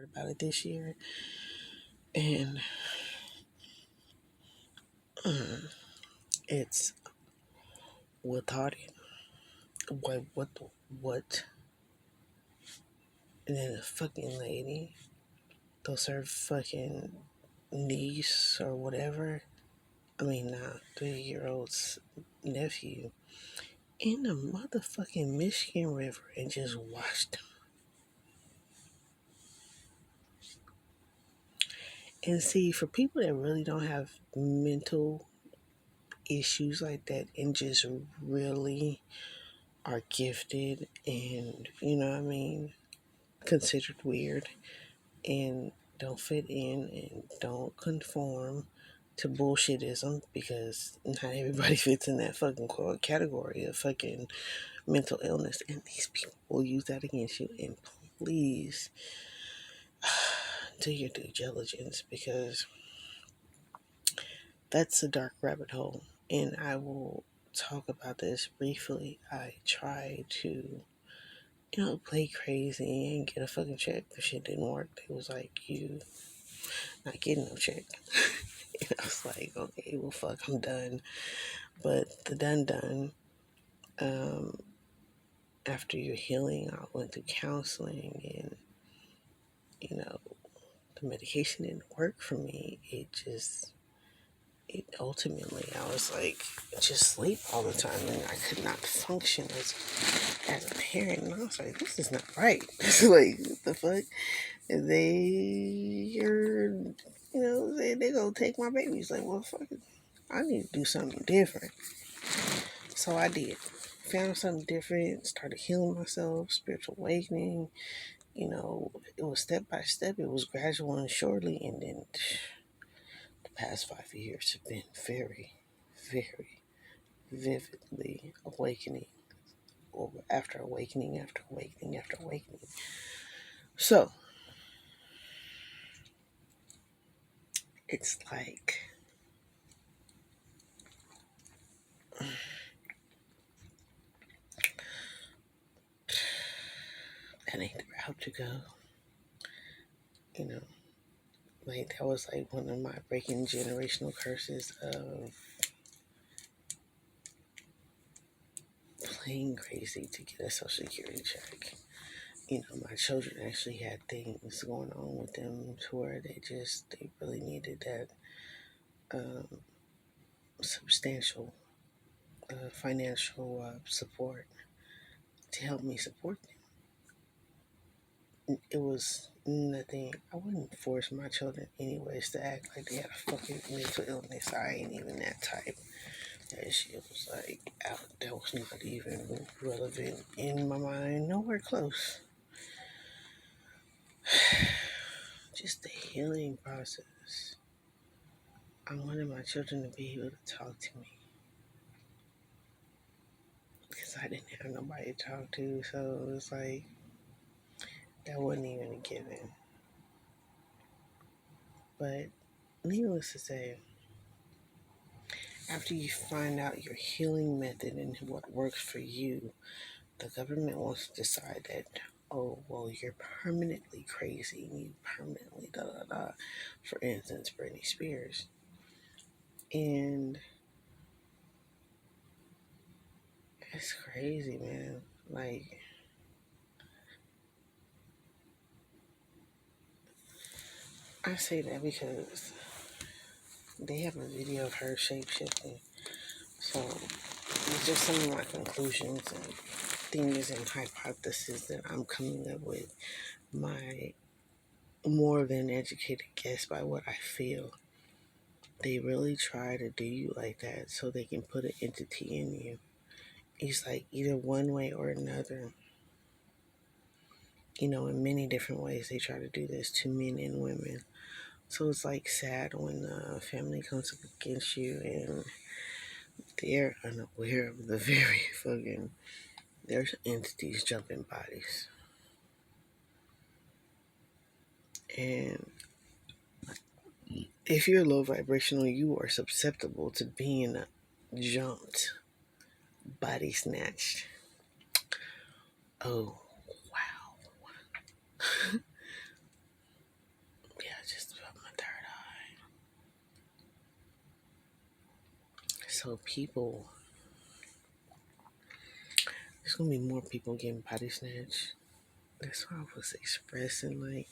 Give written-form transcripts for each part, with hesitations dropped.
heard about it this year, and it's without it. What? And then the fucking lady, those her fucking niece or whatever. I mean, not 3 year old's nephew in the motherfucking Michigan River and just washed him. And see, for people that really don't have mental issues like that and just really are gifted and, you know what I mean, considered weird and don't fit in and don't conform to bullshitism because not everybody fits in that fucking category of fucking mental illness, and these people will use that against you. And please do your due diligence because that's a dark rabbit hole, and I will talk about this briefly. I tried to, play crazy and get a fucking check. The shit didn't work. It was like, you not getting no check. And I was like, okay, well, fuck, I'm done. But the done, um, after your healing, I went through counseling and, you know, the medication didn't work for me. It ultimately, I was like, just sleep all the time and I could not function as a parent. And I was like, this is not right. It's like, what the fuck? They gonna take my baby. It's like, well, fuck it. I need to do something different. So I did. Found something different, started healing myself, spiritual awakening. It was step by step, it was gradual and shortly, and then the past 5 years have been very, very vividly awakening, or after awakening, after awakening, after awakening. So, it's like, that ain't the route to go. You know, like, that was like one of my breaking generational curses of playing crazy to get a social security check. My children actually had things going on with them to where they really needed that substantial financial support to help me support them. It was nothing. I wouldn't force my children anyways to act like they had a fucking mental illness. I ain't even that type. That shit was like out. That was not even relevant in my mind. Nowhere close. Just the healing process. I wanted my children to be able to talk to me because I didn't have nobody to talk to. So it was like, that wasn't even a given. But needless to say, after you find out your healing method and what works for you, the government wants to decide that, oh, well, you're permanently crazy and you permanently da da da. For instance, Britney Spears. And it's crazy, man. Like, I say that because they have a video of her shapeshifting. So it's just some of my conclusions and things and hypotheses that I'm coming up with. My more than educated guess by what I feel. They really try to do you like that so they can put an entity in you. It's like either one way or another. In many different ways they try to do this to men and women. So it's like sad when a family comes up against you and they're unaware of the very fucking, there's entities jumping bodies. And if you're low vibrational, you are susceptible to being jumped, body snatched. Oh, wow. so people, there's gonna be more people getting body snatched. That's why I was expressing like,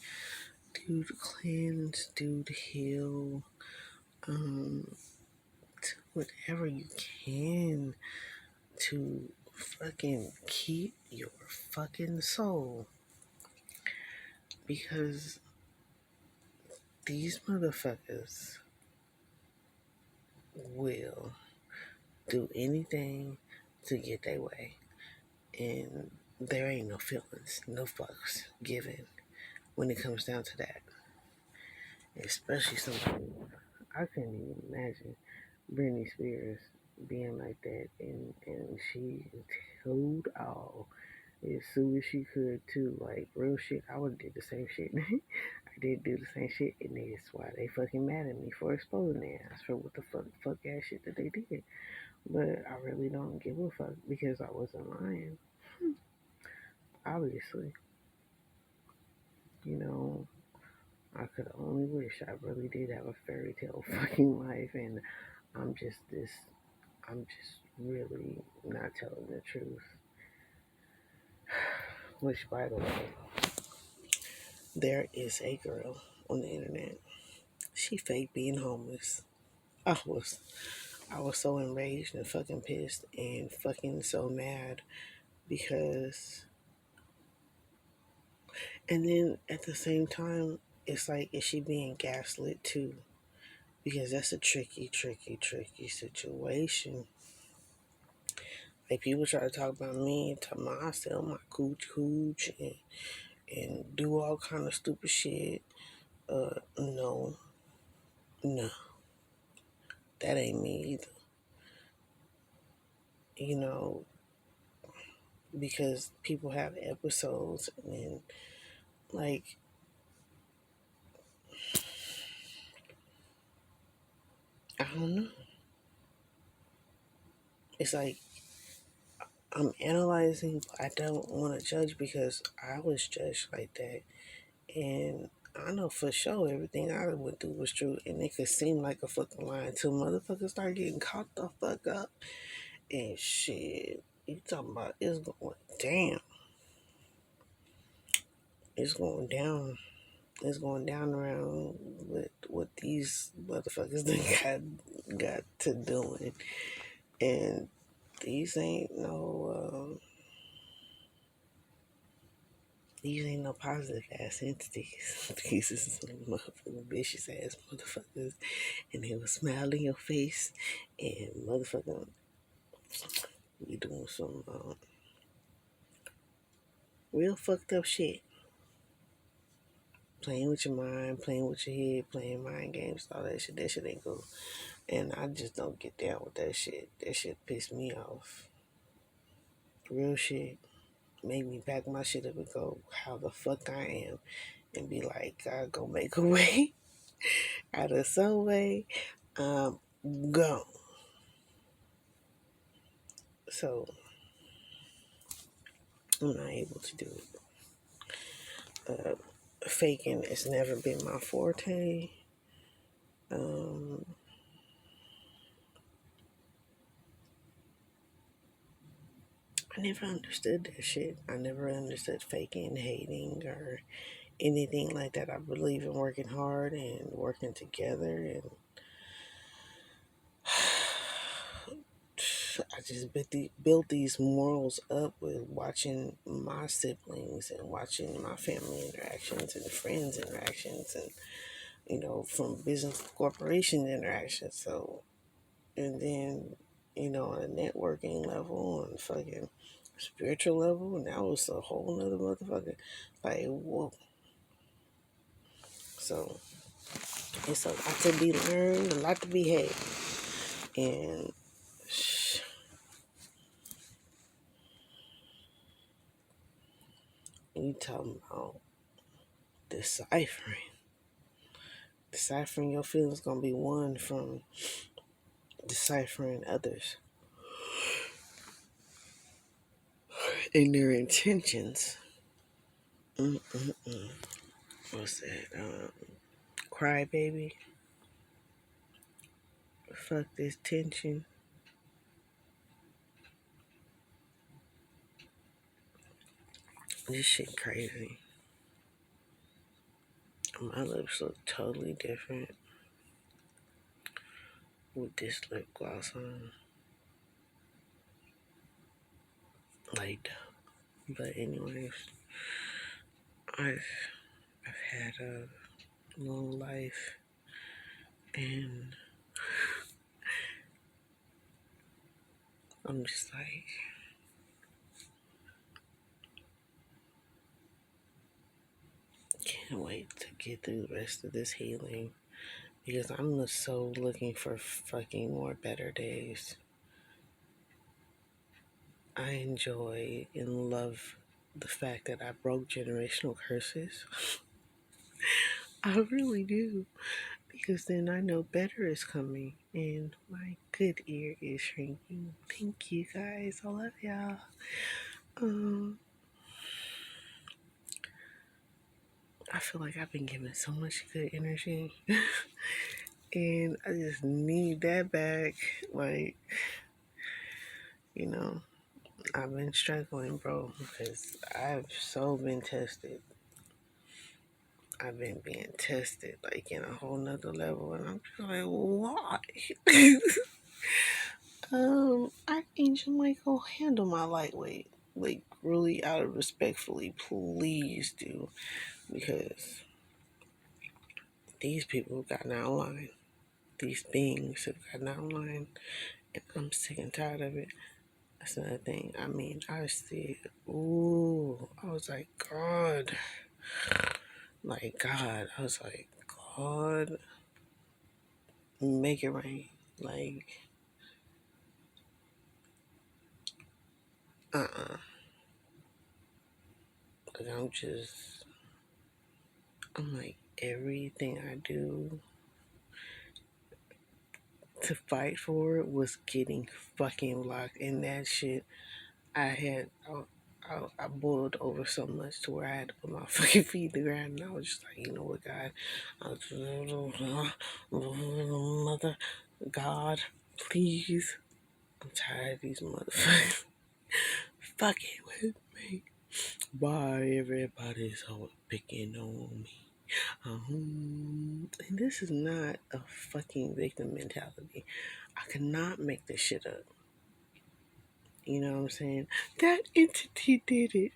dude, cleanse, dude, heal, um, do whatever you can to fucking keep your fucking soul, because these motherfuckers will do anything to get their way, and there ain't no feelings, no fucks given when it comes down to that. Especially somebody, I couldn't even imagine Britney Spears being like that, and she told all as soon as she could too. Like real shit, I would have did the same shit. I did do the same shit, and that's why they fucking mad at me for exposing their ass for what the fuck ass shit that they did. But I really don't give a fuck because I wasn't lying. Obviously, you know, I could only wish I really did have a fairy tale fucking life, and I'm just this. I'm just really not telling the truth. Which, by the way, there is a girl on the internet. She fake being homeless. I was I was so enraged and fucking pissed and fucking so mad because, and then at the same time, it's like, is she being gaslit too? Because that's a tricky situation. Like people try to talk about me, talk about I sell my cooch and do all kind of stupid shit. No, no, that ain't me either. You know, because people have episodes and like, I don't know. It's like I'm analyzing, but I don't want to judge because I was judged like that, and I know for sure everything I went through was true, and it could seem like a fucking lie until motherfuckers start getting caught the fuck up and shit. You talking about it's going down? It's going down. It's going down around with what these motherfuckers done got to doing, and these ain't no. These ain't no positive ass entities. These is some motherfucking vicious ass motherfuckers. And they will smile in your face and motherfucking be doing some real fucked up shit. Playing with your mind, playing with your head, playing mind games, all that shit. That shit ain't cool. And I just don't get down with that shit. That shit pissed me off. Real shit. Made me back my shit up and go how the fuck I am. And be like, God, go make a way out of some way. Go. So I'm not able to do it. Faking has never been my forte. Um, I never understood that shit. I never understood faking, hating, or anything like that. I believe in working hard and working together, and I just built these morals up with watching my siblings and watching my family interactions and friends interactions, and from business corporation interactions. So, and then on a networking level, on fucking spiritual level, and that was a whole nother motherfucker. Like, whoa. So it's a lot to be learned, a lot to be had, and you talking about deciphering. Deciphering your feelings gonna be one from deciphering others and their intentions. Mm-mm-mm. What's that? Cry baby. Fuck this tension. This shit crazy. My lips look totally different with this lip gloss on. Like, but anyways, I've I've had a long life, and I'm just like, can't wait to get through the rest of this healing because I'm so looking for fucking more better days. I enjoy and love the fact that I broke generational curses. I really do. Because then I know better is coming and my good ear is shrinking. Thank you guys. I love y'all. Um, I feel like I've been given so much good energy and I just need that back. Like, you know, I've been struggling, bro, because I've so been tested. I've been being tested like in a whole nother level, and I'm just like, why? Archangel Michael, handle my lightweight. Like, really, out of respectfully, please do, because these people have gotten out of line. These beings have gotten out of line, and I'm sick and tired of it. That's another thing. I mean, I see, ooh, I was like, God, like God. I was like, God, make it rain. Like, uh-uh. Like, I'm like, everything I do to fight for it was getting fucking locked in that shit. I boiled over so much to where I had to put my fucking feet in the ground, and I was just like, you know what, God, mother, God, please, I'm tired of these motherfuckers fucking with me. Why everybody's always picking on me? And this is not a fucking victim mentality. I cannot make this shit up. You know what I'm saying? That entity did it.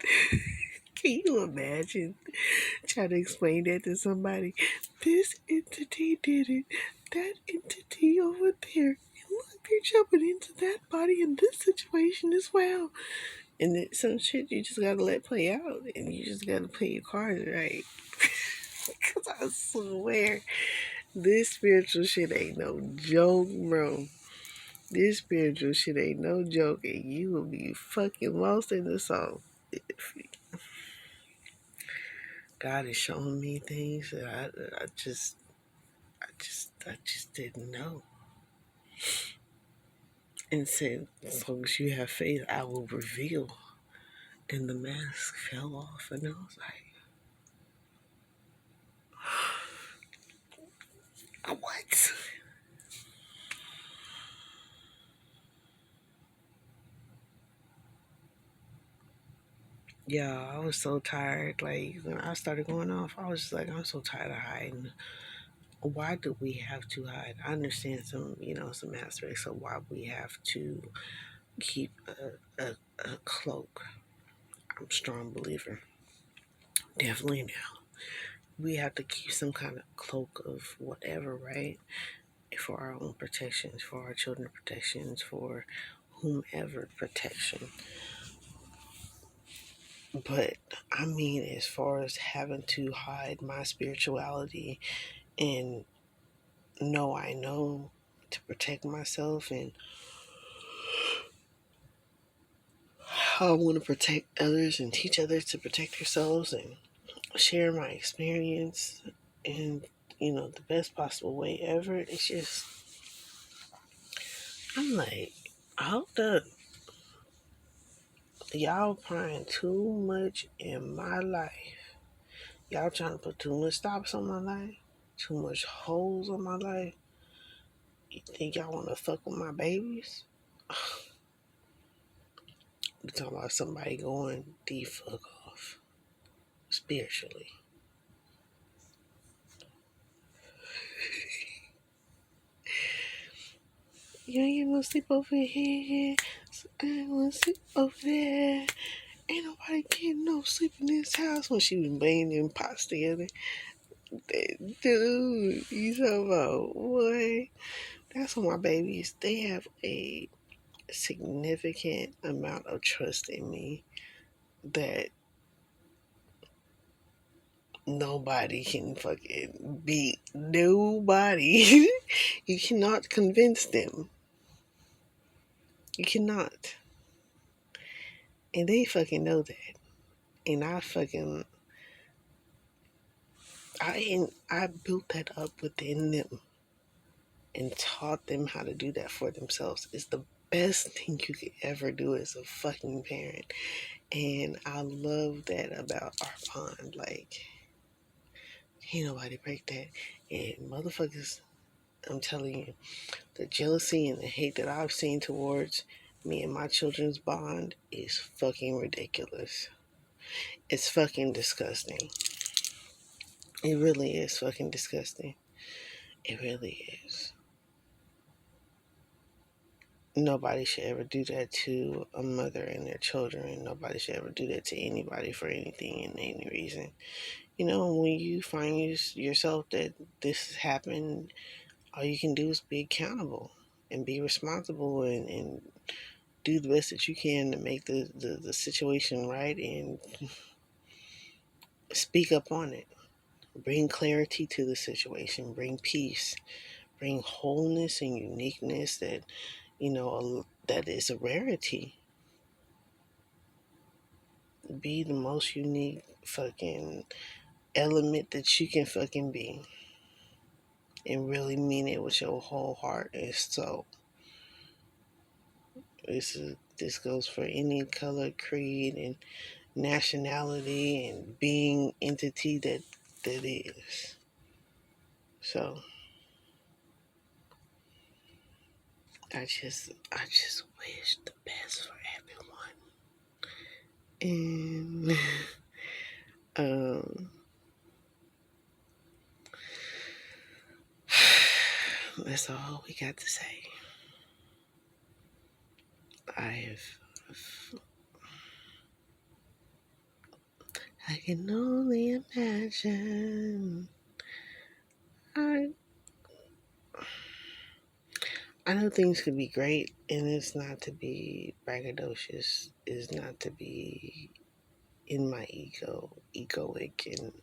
Can you imagine trying to explain that to somebody? This entity did it. That entity over there. And look, they're jumping into that body in this situation as well. And then some shit you just gotta let play out. And you just gotta play your cards right. Because I swear, this spiritual shit ain't no joke, bro. This spiritual shit ain't no joke, and you will be fucking lost in the song. God is showing me things that I just didn't know. And said, as long as you have faith, I will reveal. And the mask fell off, and I was like, what? Yeah, I was so tired. Like, when I started going off, I was just like, I'm so tired of hiding. Why do we have to hide? I understand some aspects of why we have to keep a cloak. I'm a strong believer. Definitely now. We have to keep some kind of cloak of whatever, right? For our own protections, for our children protections, for whomever protection. But I mean, as far as having to hide my spirituality and I know to protect myself and how I want to protect others and teach others to protect themselves and share my experience in the best possible way ever. It's just, I'm like, hold up, y'all prying too much in my life. Y'all trying to put too much stops on my life, too much holes on my life. You think y'all want to fuck with my babies? We talking about somebody going the fuck off. spiritually. You ain't gonna sleep over here. I ain't gonna sleep over there. Ain't nobody getting no sleep in this house when she was banging them pots together. Dude, you talking about, boy? That's what my babies. They have a significant amount of trust in me that nobody can fucking beat. Nobody. You cannot convince them. You cannot. And they fucking know that. And I built that up within them and taught them how to do that for themselves. It's the best thing you could ever do as a fucking parent. And I love that about our bond. Like, ain't nobody break that. And motherfuckers, I'm telling you, the jealousy and the hate that I've seen towards me and my children's bond is fucking ridiculous. It's fucking disgusting. It really is fucking disgusting. It really is. Nobody should ever do that to a mother and their children. Nobody should ever do that to anybody for anything and any reason. You know, when you find yourself that this has happened, all you can do is be accountable and be responsible and do the best that you can to make the situation right and speak up on it. Bring clarity to the situation, bring peace, bring wholeness and uniqueness that, that is a rarity. Be the most unique fucking element that you can fucking be. And really mean it with your whole heart and soul. This goes for any color, creed, and nationality and being entity that is. So I just wish the best for everyone. And that's all we got to say. I can only imagine. I I know things could be great, and it's not to be braggadocious. It's not to be in my egoic, and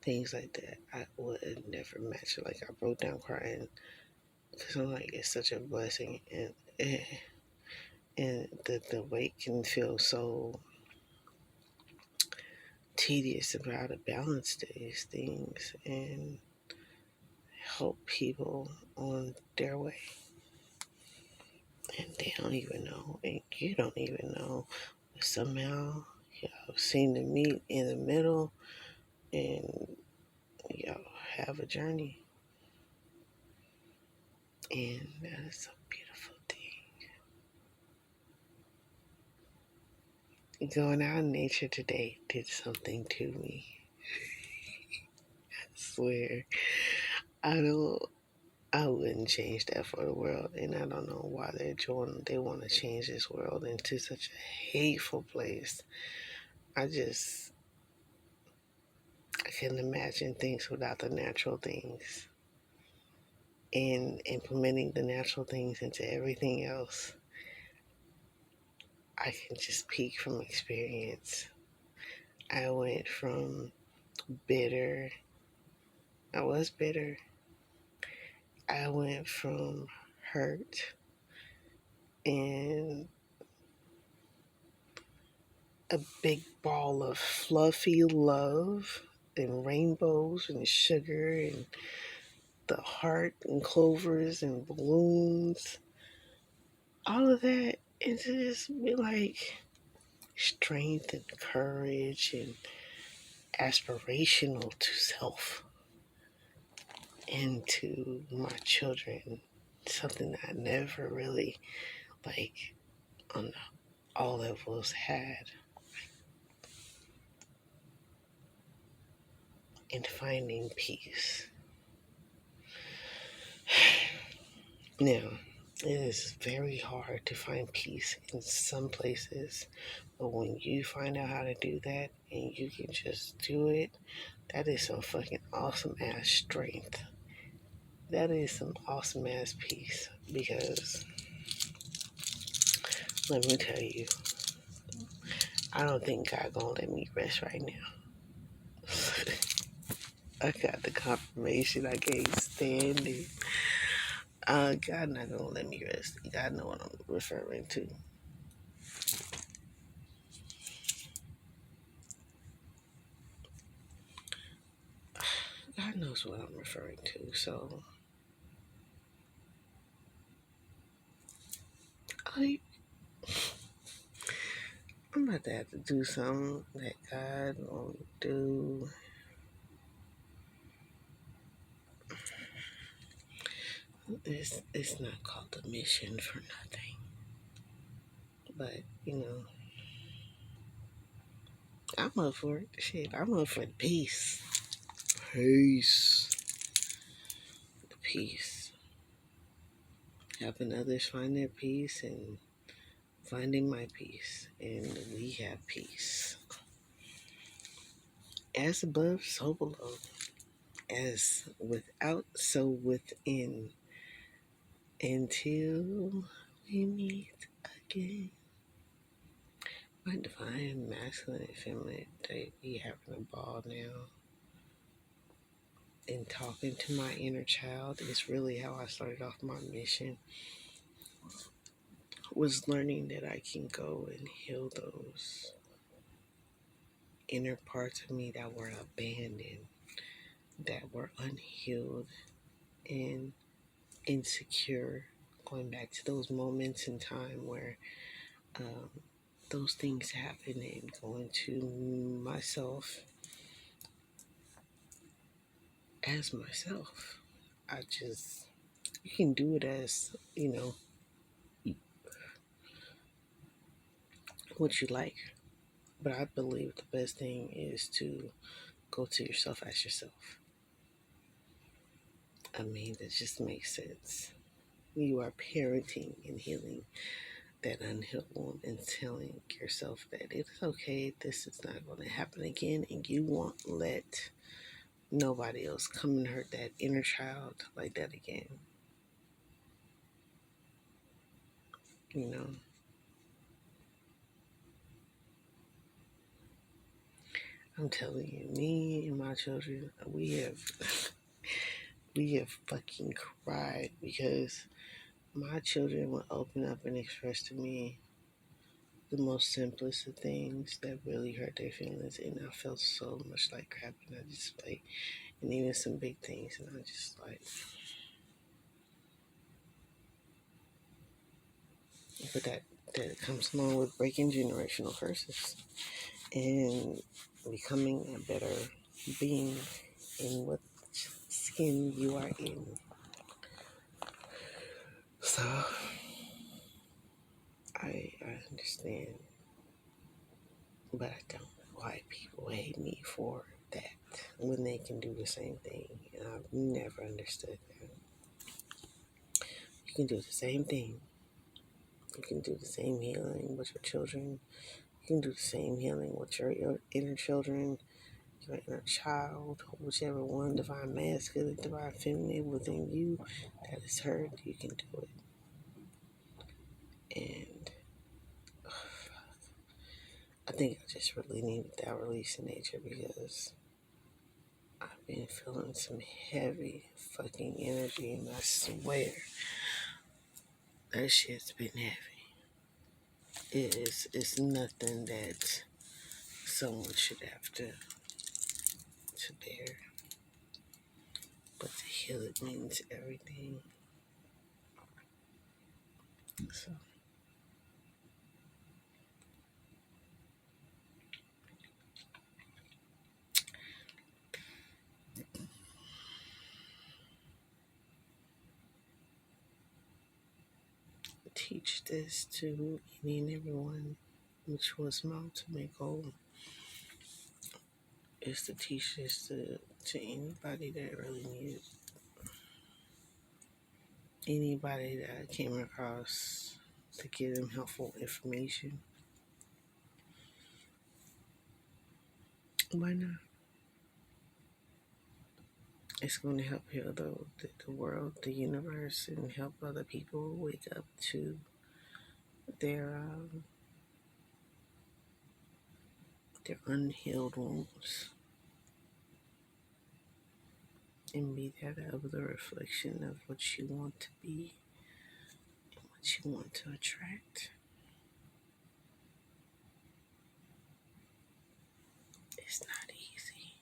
things like that. I would never match it. Like, I broke down crying because I'm like, it's such a blessing, and the weight can feel so tedious about how to balance these things and help people on their way. And they don't even know, and you don't even know. But somehow, y'all seem to meet in the middle, and y'all have a journey. And that is a beautiful thing. Going out in nature today did something to me. I swear. I don't I wouldn't change that for the world, and I don't know why they want to change this world into such a hateful place. I just I couldn't imagine things without the natural things, and implementing the natural things into everything else. I can just speak from experience. I went from bitter. I was bitter. I went from hurt and a big ball of fluffy love and rainbows and sugar and the heart and clovers and balloons. All of that into just be like strength and courage and aspirational to self and to my children. Something that I never really, like, on all levels had. and finding peace. Now, it is very hard to find peace in some places, but when you find out how to do that and you can just do it, that is some fucking awesome ass strength. That is some awesome ass peace. Because let me tell you, I don't think God gonna let me rest right now. I got the confirmation I can't stand it. God not gonna let me rest. God know what I'm referring to. God knows what I'm referring to. So I, I'm about to have to do something that God won't do. It's not called a mission for nothing. But, I'm up for it. Shit, I'm up for the peace. Peace. The peace. Helping others find their peace and finding my peace. And we have peace. As above, so below. As without, so within. Until we meet again. My divine masculine and feminine, they be having a ball now. And talking to my inner child is really how I started off my mission. Was learning that I can go and heal those inner parts of me that were abandoned, that were unhealed and insecure. Going back to those moments in time where um, those things happen, and going to myself as myself. You can do it as, what you like. But I believe the best thing is to go to yourself as yourself. I mean, that just makes sense. You are parenting and healing that unhealed wound and telling yourself that it's okay, this is not going to happen again, and you won't let nobody else come and hurt that inner child like that again. You know, I'm telling you, me and my children, we have fucking cried because my children would open up and express to me the most simplest of things that really hurt their feelings, and I felt so much like crap, and I just like, and even some big things, and I just like, but that comes along with breaking generational curses and becoming a better being in what skin you are in. So I understand, but I don't know why people hate me for that when they can do the same thing. And I've never understood that. You can do the same thing. You can do the same healing with your children. You can do the same healing with your inner children, your inner child, whichever one, divine masculine, divine feminine within you that is hurt, you can do it. And I think I just really needed that release in nature because I've been feeling some heavy fucking energy, and I swear that shit's been heavy. It's nothing that someone should have to bear. But to heal it means everything. So teach this to any and everyone, which was my ultimate goal, is to teach this to anybody that really needs it. Anybody that I came across to give them helpful information. Why not? It's going to help heal the world, the universe, and help other people wake up to their their unhealed wounds and be that of the reflection of what you want to be and what you want to attract. It's not easy.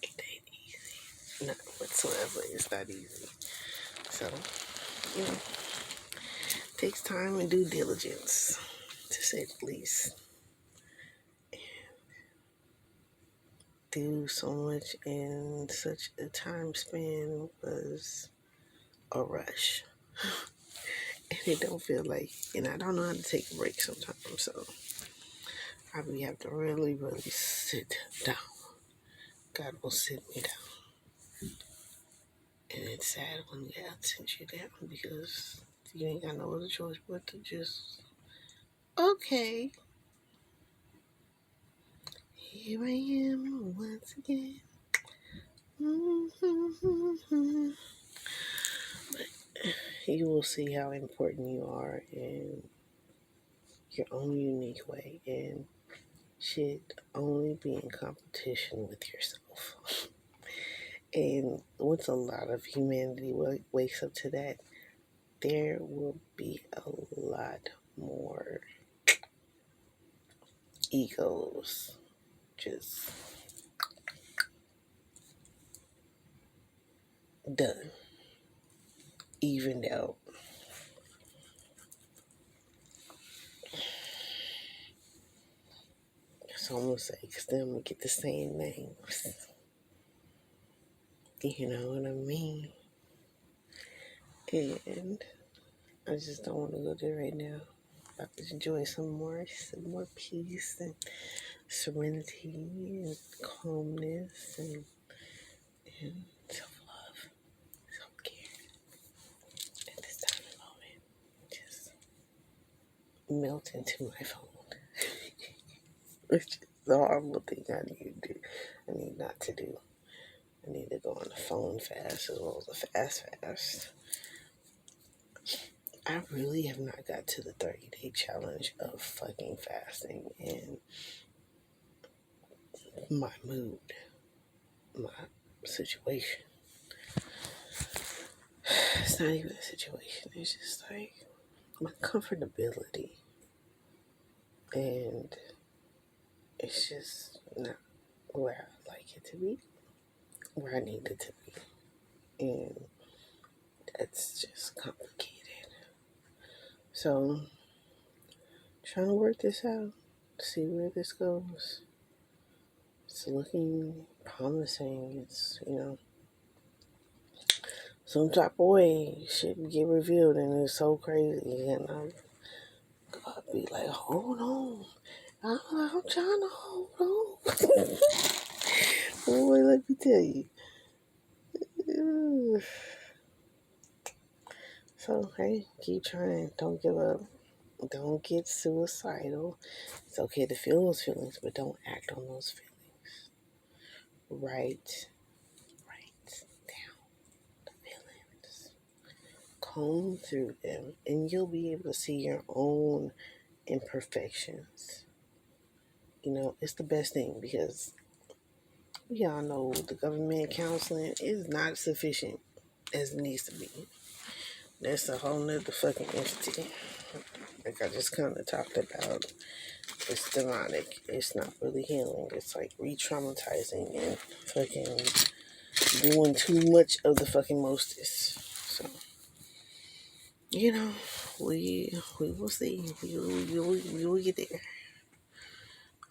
It ain't easy. Not whatsoever. It's not easy. So, you know, it takes time and due diligence, to say the least. Do so much in such a time span was a rush. And it don't feel like, and I don't know how to take a break sometimes, so I really have to really, really sit down. God will sit me down. And it's sad when God sits you down because you ain't got no other choice but to just, okay, here I am once again. But you will see how important you are in your own unique way and should only be in competition with yourself. And once a lot of humanity wakes up to that, there will be a lot more egos just done, evened out. So I'm gonna say, because then we get the same names. You know what I mean? And I just don't want to go there right now. I could enjoy some more peace and serenity and calmness and self-love, self-care at this time and moment. Just melt into my phone, which is the horrible thing I need to do. I need not to do. I need to go on the phone fast as well as a fast. I really have not got to the 30-day challenge of fucking fasting and my mood, my situation. It's not even a situation. It's just like my comfortability. And it's just not where I like it to be, where I need it to be. And that's just complicated. So, trying to work this out, see where this goes. It's looking promising. It's, some type of way shit get revealed and it's so crazy. And I'll be like, hold on. I'm trying to hold on. Boy, let me tell you. So, hey, keep trying. Don't give up. Don't get suicidal. It's okay to feel those feelings, but don't act on those feelings. Write down the feelings. Comb through them, and you'll be able to see your own imperfections. It's the best thing because we all know the government counseling is not sufficient as it needs to be. That's a whole nother fucking entity. Like I just kind of talked about, it's demonic. It's not really healing. It's like re-traumatizing and fucking doing too much of the fucking mostest. So, we will see. We will get there.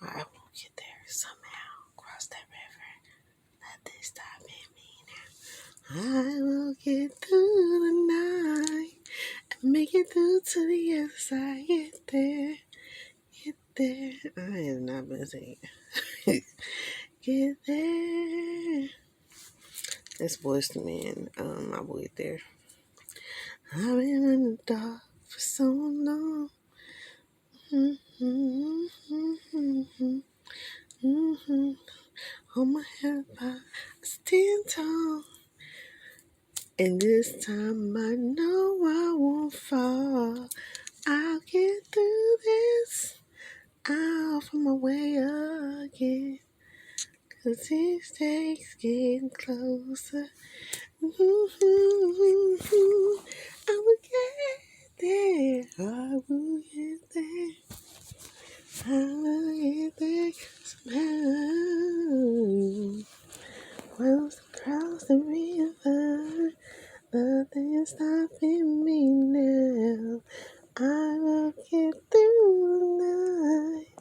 I will get there somehow. Cross that river. Let this stop in me now. I will get through the night and make it through to the other side. Get there. I have not been singing. Get there. That's Boys to Men. I will get there. I've been in the dark for so long. Hold my head up, I stand tall. And this time I know I won't fall. I'll get through this. I'll find my way again. 'Cause each day's getting closer. I will get there. I will get there. I will get there somehow. Once across the river, nothing's stopping me now. I will get through the night.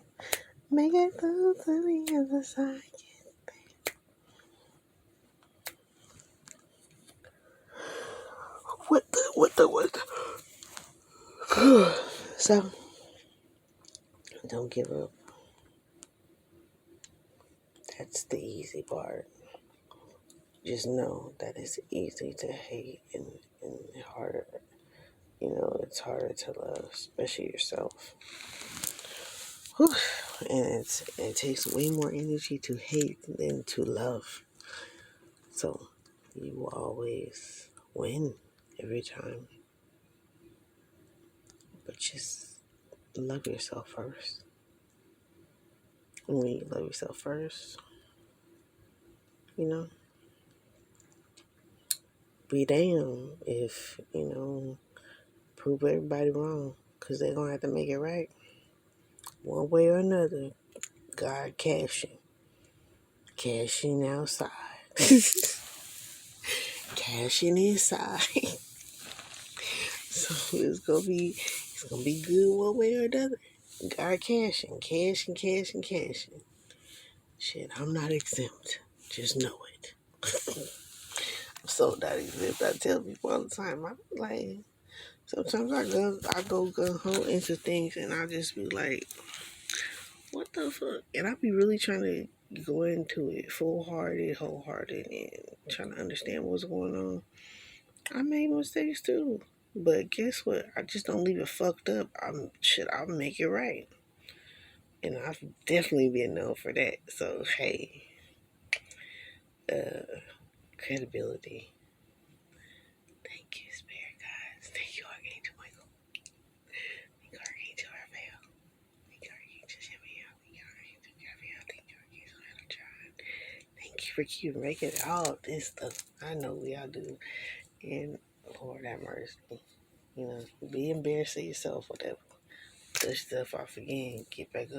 Make it through to the other side. What the? So, don't give up. That's the easy part. Just know that it's easy to hate and harder. It's harder to love, especially yourself. Whew. And it takes way more energy to hate than to love. So, you will always win every time. But just love yourself first. And when you love yourself first, you know, be damned if, prove everybody wrong. Because they're going to have to make it right. One way or another, God cashing. Cashing outside. Cashing inside. So it's gonna be good one way or another. God cashing. Shit, I'm not exempt. Just know it. I'm so not exempt. I tell people all the time. I'm like, sometimes I go gung ho into things, and I just be like, what the fuck? And I be really trying to go into it full-hearted, wholehearted, and trying to understand what's going on. I made mistakes too. But guess what? I just don't leave it fucked up. I'll make it right. And I've definitely been known for that. So hey, credibility. Thank you, Spirit guys. Thank you, Archangel Michael. Thank you, Archangel Raphael. Thank you, Archangel Samuel. Thank you, Archangel Gabriel. Thank you, Archangel Anatron. Thank you for keeping making all this stuff. I know we all do. And Lord have mercy. Be embarrassed of yourself, whatever. Dust stuff off again. Get back up.